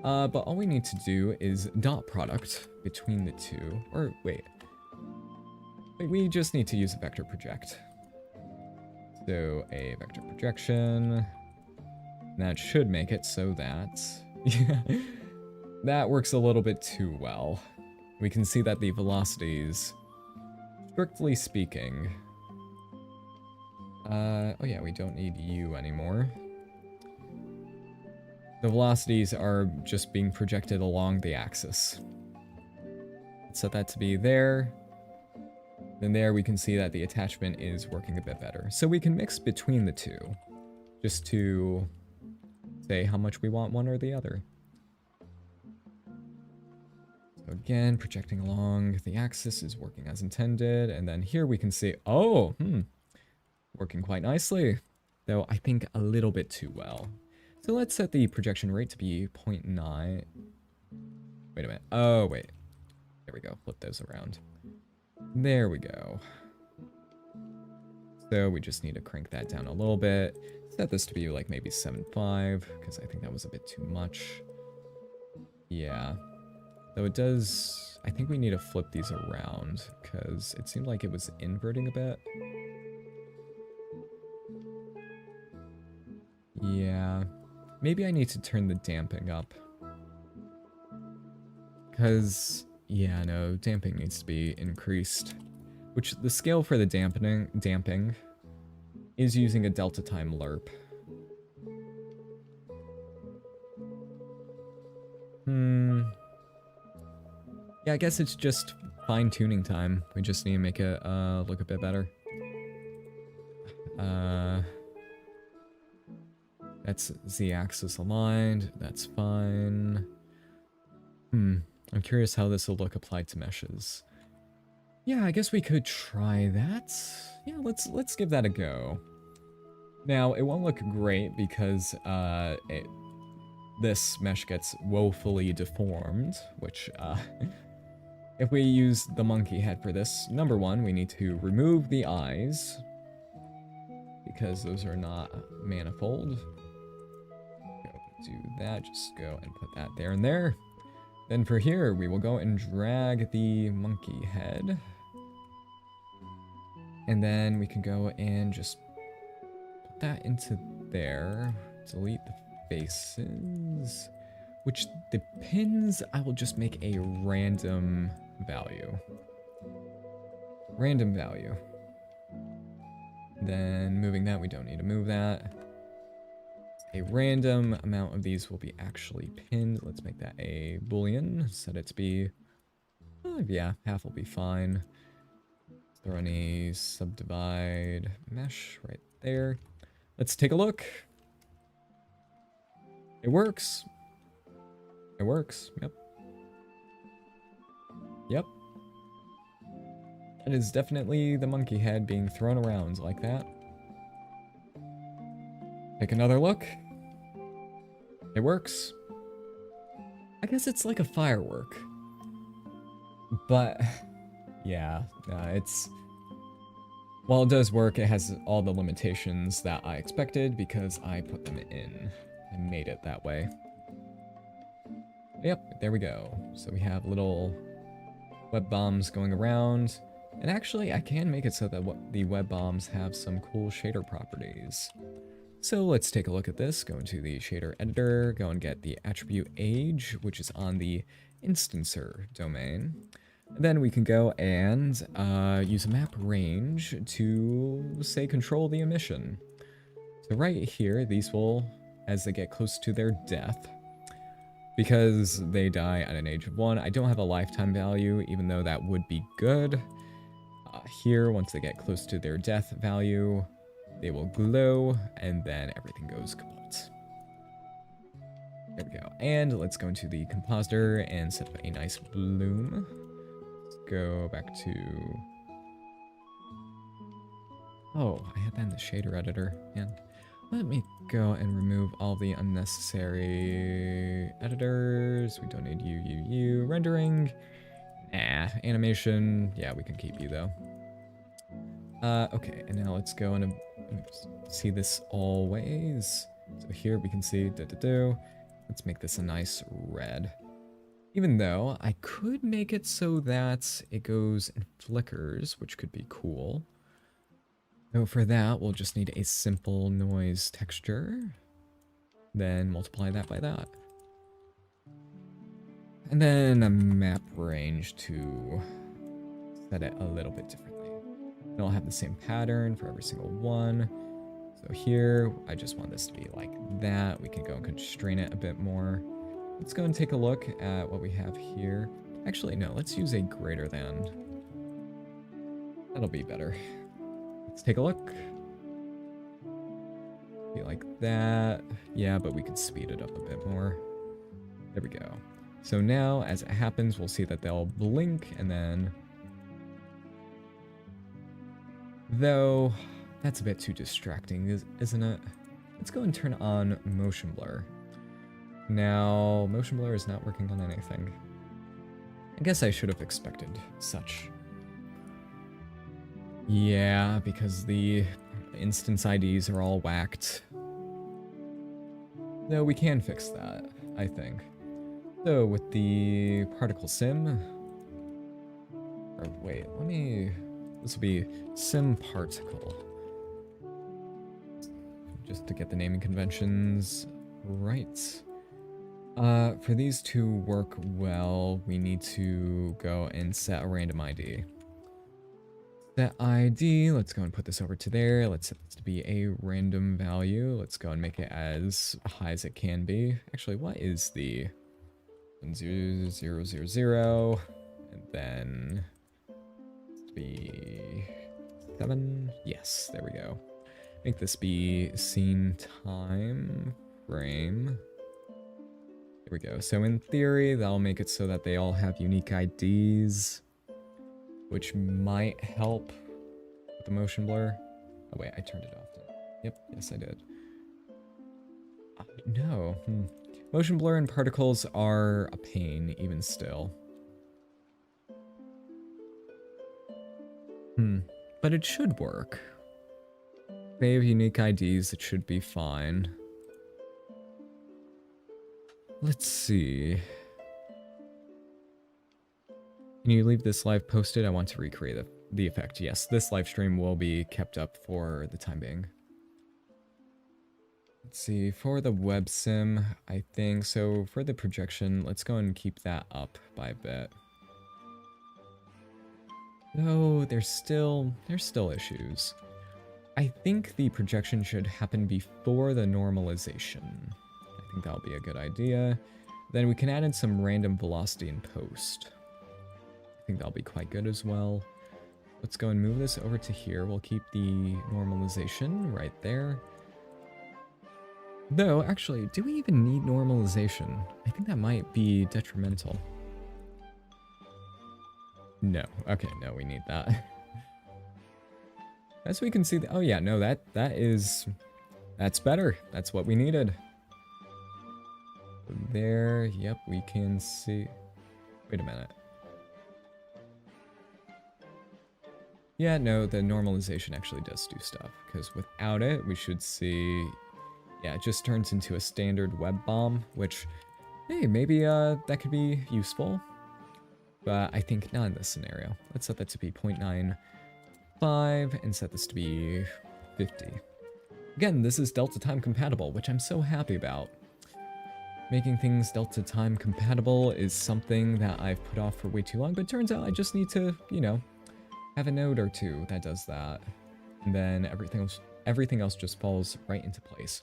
Speaker 1: But all we need to do is dot product between the two, or wait, we just need to use a vector project. So a vector projection, that should make it so that, that works a little bit too well. We can see that the velocities, strictly speaking, oh yeah, we don't need U anymore. The velocities are just being projected along the axis. Let's set that to be there. Then there we can see that the attachment is working a bit better. So we can mix between the two, just to say how much we want one or the other. So again, projecting along the axis is working as intended. And then here we can see, oh, working quite nicely. Though I think a little bit too well. So let's set the projection rate to be 0.9. Wait a minute. Oh, wait. There we go. Flip those around. There we go. So we just need to crank that down a little bit. Set this to be like maybe 7.5, because I think that was a bit too much. Yeah. Though it does... I think we need to flip these around, because it seemed like it was inverting a bit. Yeah. Maybe I need to turn the damping up. Because... yeah, no, damping needs to be increased. Which, the scale for the damping is using a delta time lerp. Yeah, I guess it's just fine-tuning time. We just need to make it look a bit better. That's z-axis aligned. That's fine. I'm curious how this will look applied to meshes. Yeah, I guess we could try that. Yeah, let's give that a go. Now, it won't look great because this mesh gets woefully deformed, which, if we use the monkey head for this, number one, we need to remove the eyes, because those are not manifold. Go do that, just go and put that there and there. Then for here, we will go and drag the monkey head. And then we can go and just put that into there. Delete the faces. Which, the pins, I will just make a random value. Random value. Then moving that, we don't need to move that. A random amount of these will be actually pinned. Let's make that a boolean. Set it to be, yeah, half will be fine. Throw in a subdivide mesh right there. Let's take a look. It works. It works. Yep. Yep. That is definitely the monkey head being thrown around like that. Take another look. It works. I guess it's like a firework. But, yeah, it's... while it does work, it has all the limitations that I expected because I put them in. I made it that way. Yep, there we go. So we have little web bombs going around. And actually, I can make it so that the web bombs have some cool shader properties. So let's take a look at this. Go into the shader editor, go and get the attribute age, which is on the instancer domain. And then we can go and use a map range to, say, control the emission. So right here, these will, as they get close to their death, because they die at an age of 1, I don't have a lifetime value, even though that would be good. here, once they get close to their death value, they will glow, and then everything goes kaput. There we go. And let's go into the compositor and set up a nice bloom. Let's go back to... Oh, I had that in the shader editor. Man. Let me go and remove all the unnecessary editors. We don't need you. Rendering. Nah. Animation. Yeah, we can keep you though. Okay, and now let's go and see this always. So here we can see Let's make this a nice red. Even though I could make it so that it goes and flickers, which could be cool. So for that, we'll just need a simple noise texture. Then multiply that by that. And then a map range to set it a little bit differently. It'll have the same pattern for every single one. So here, I just want this to be like that. We can go and constrain it a bit more. Let's go and take a look at what we have here. Actually, no, let's use a greater than. That'll be better. Let's take a look. Be like that. Yeah, but we could speed it up a bit more. There we go. So now, as it happens, we'll see that they'll blink, and then... Though, that's a bit too distracting, isn't it? Let's go and turn on motion blur. Now, motion blur is not working on anything. I guess I should have expected such. Yeah, because the instance IDs are all whacked. Though we can fix that, I think. So with the particle sim, or wait, this will be sim particle. Just to get the naming conventions right. For these to work well, we need to go and set a random ID. That ID, let's go and put this over to there. Let's set this to be a random value. Let's go and make it as high as it can be. Actually, what is the 0, 0, 0, 0, and then let's be 7. Yes, there we go. Make this be scene time frame. There we go. So in theory, that'll make it so that they all have unique IDs, which might help with the motion blur. Oh wait, I turned it off. Yep, yes I did. No. Motion blur and particles are a pain, even still. But it should work. They have unique IDs, it should be fine. Let's see. Can you leave this live posted? I want to recreate the effect. Yes, this live stream will be kept up for the time being. Let's see, for the web sim, I think, so for the projection, let's go and keep that up by a bit. No, there's still issues. I think the projection should happen before the normalization. I think that'll be a good idea. Then we can add in some random velocity in post. I think that'll be quite good as well. Let's go and move this over to here. We'll keep the normalization right there. Though, actually, do we even need normalization? I think that might be detrimental. No. Okay, no, we need that. As we can see, oh yeah, no, that's better. That's what we needed. There, yep, we can see. Wait a minute. Yeah, no, the normalization actually does do stuff, because without it, we should see, yeah, it just turns into a standard web bomb, which, hey, maybe that could be useful, but I think not in this scenario. Let's set that to be 0.95 and set this to be 50. Again, this is Delta time compatible, which I'm so happy about. Making things Delta time compatible is something that I've put off for way too long, but it turns out I just need to, you know, have a node or two that does that, and then everything else just falls right into place.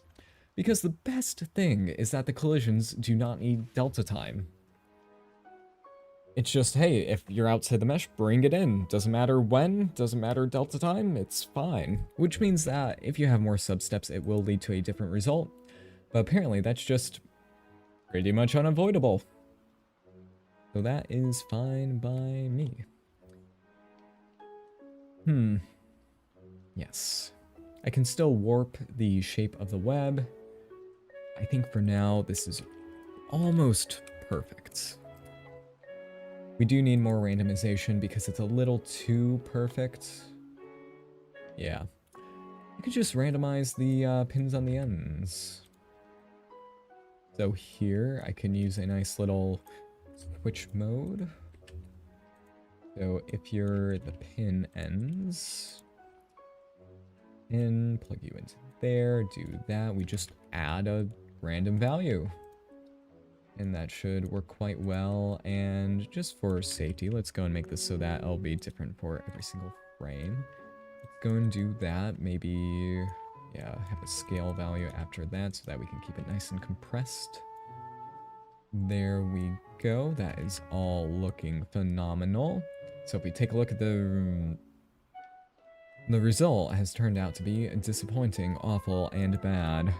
Speaker 1: Because the best thing is that the collisions do not need delta time. It's just, hey, if you're outside the mesh, bring it in. Doesn't matter when, doesn't matter delta time, it's fine. Which means that if you have more substeps, it will lead to a different result. But apparently that's just pretty much unavoidable. So that is fine by me. Yes. I can still warp the shape of the web. I think for now, this is almost perfect. We do need more randomization because it's a little too perfect. Yeah. You could just randomize the pins on the ends. So here, I can use a nice little switch mode. So if you're the pin ends, and plug you into there, do that. We just add a random value. And that should work quite well. And just for safety, let's go and make this so that it'll be different for every single frame. Let's go and do that. Maybe, yeah, have a scale value after that so that we can keep it nice and compressed. There we go. That is all looking phenomenal. So if we take a look at the result has turned out to be disappointing, awful, and bad.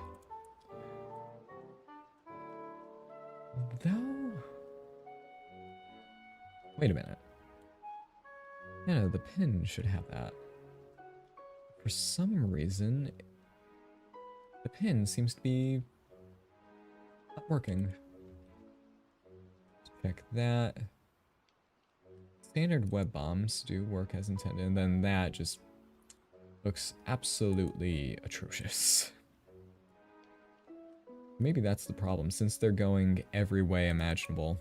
Speaker 1: Though... Wait a minute. Yeah, the pin should have that. For some reason, the pin seems to be not working. Check that. Standard web bombs do work as intended, and then that just looks absolutely atrocious. Maybe that's the problem, since they're going every way imaginable.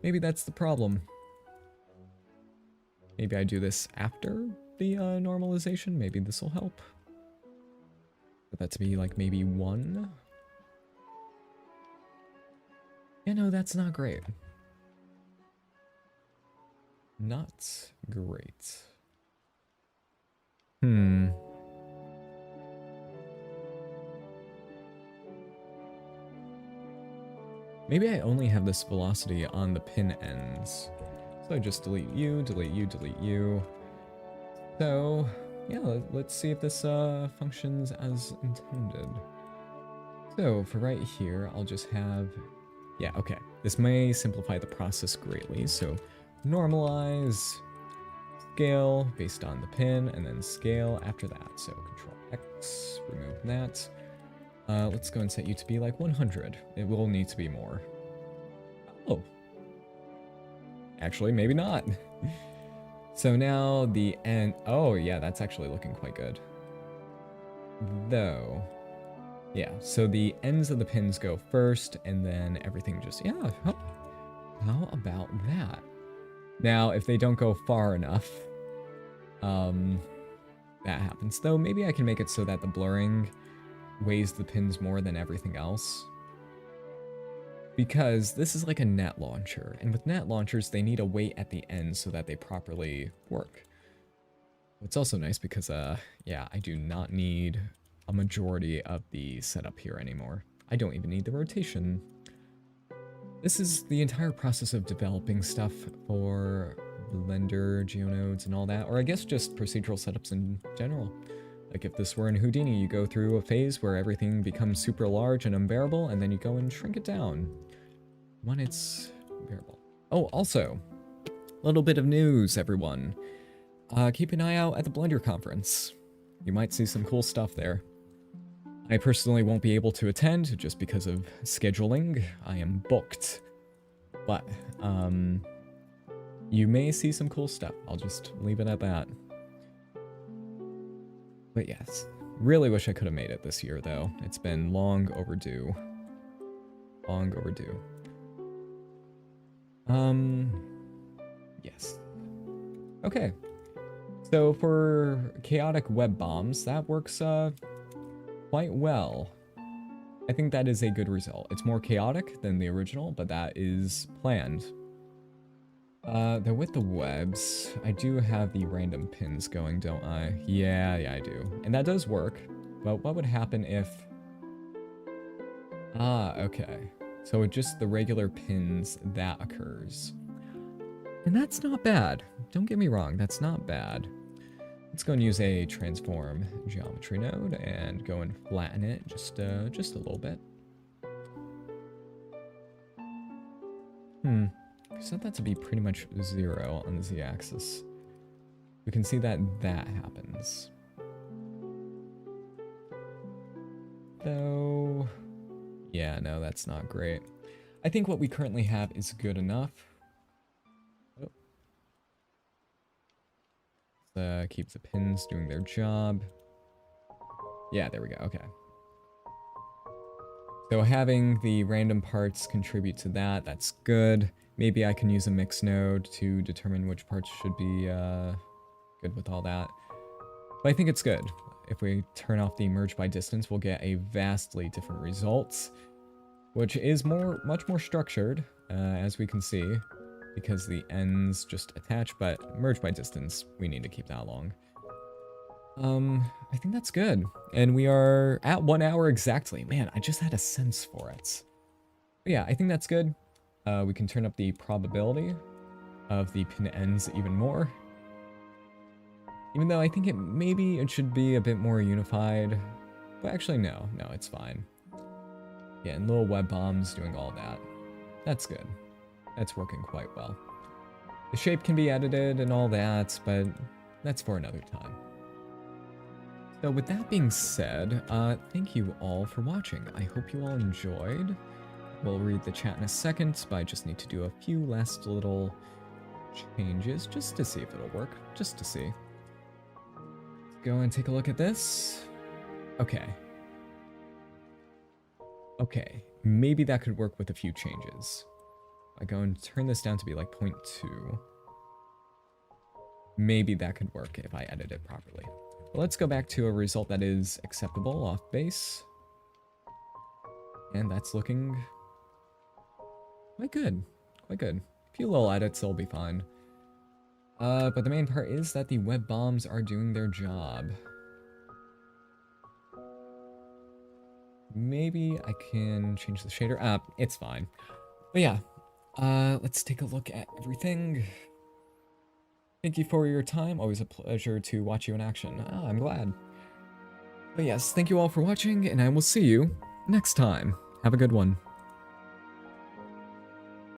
Speaker 1: Maybe that's the problem. Maybe I do this after the normalization. Maybe this will help. But that to be like maybe 1. Yeah, no, that's not great. Not great. Maybe I only have this velocity on the pin ends. So I just delete you, delete you, delete you. So, yeah, let's see if this functions as intended. So, for right here, I'll just have... Yeah, okay. This may simplify the process greatly. So, normalize, scale based on the pin, and then scale after that. So, Control X, remove that. Let's go and set you to be like 100. It will need to be more. Oh. Actually, maybe not. So now the end... Oh, yeah, that's actually looking quite good. Though... Yeah, so the ends of the pins go first, and then everything just... Yeah, how about that? Now, if they don't go far enough, that happens. Though, maybe I can make it so that the blurring weighs the pins more than everything else. Because this is like a net launcher, and with net launchers, they need a weight at the end so that they properly work. It's also nice because, yeah, I do not need a majority of the setup here anymore. I don't even need the rotation. This is the entire process of developing stuff for Blender, GeoNodes, and all that, or I guess just procedural setups in general. Like if this were in Houdini, you go through a phase where everything becomes super large and unbearable, and then you go and shrink it down when it's bearable. Oh, also, a little bit of news, everyone. Keep an eye out at the Blender conference. You might see some cool stuff there. I personally won't be able to attend just because of scheduling. I am booked. But, you may see some cool stuff. I'll just leave it at that. But yes, really wish I could have made it this year, though. It's been long overdue. Long overdue. Yes. Okay. So for chaotic web bombs, that works, quite well. I think that is a good result. It's more chaotic than the original, but that is planned. Though with the webs, I do have the random pins going, don't I? Yeah, I do. And that does work. But what would happen if... Ah, okay. So with just the regular pins, that occurs. And that's not bad. Don't get me wrong, that's not bad. Let's go and use a transform geometry node and go and flatten it just a little bit. Set that to be pretty much 0 on the z-axis. We can see that that happens. Though, yeah, no, that's not great. I think what we currently have is good enough. Let's keep the pins doing their job. Yeah, there we go, okay. So having the random parts contribute to that, that's good. Maybe I can use a mix node to determine which parts should be good with all that. But I think it's good. If we turn off the merge by distance, we'll get a vastly different result, which is much more structured, as we can see, because the ends just attach, but merge by distance, we need to keep that long. I think that's good. And we are at 1 hour exactly. Man, I just had a sense for it. But yeah, I think that's good. We can turn up the probability of the pin ends even more. Even though I think maybe it should be a bit more unified. But actually, no, it's fine. Yeah, and little web bombs doing all that. That's good. That's working quite well. The shape can be edited and all that, but that's for another time. So with that being said, thank you all for watching. I hope you all enjoyed. We'll read the chat in a second, but I just need to do a few last little changes just to see if it'll work. Just to see. Let's go and take a look at this. Okay. Okay, maybe that could work with a few changes. I go and turn this down to be like 0.2. Maybe that could work if I edit it properly. But let's go back to a result that is acceptable off base. And that's looking quite good. Quite good. A few little edits, it'll be fine. But the main part is that the web bombs are doing their job. Maybe I can change the shader. It's fine. But yeah, let's take a look at everything. Thank you for your time. Always a pleasure to watch you in action. I'm glad. But yes, thank you all for watching, and I will see you next time. Have a good one.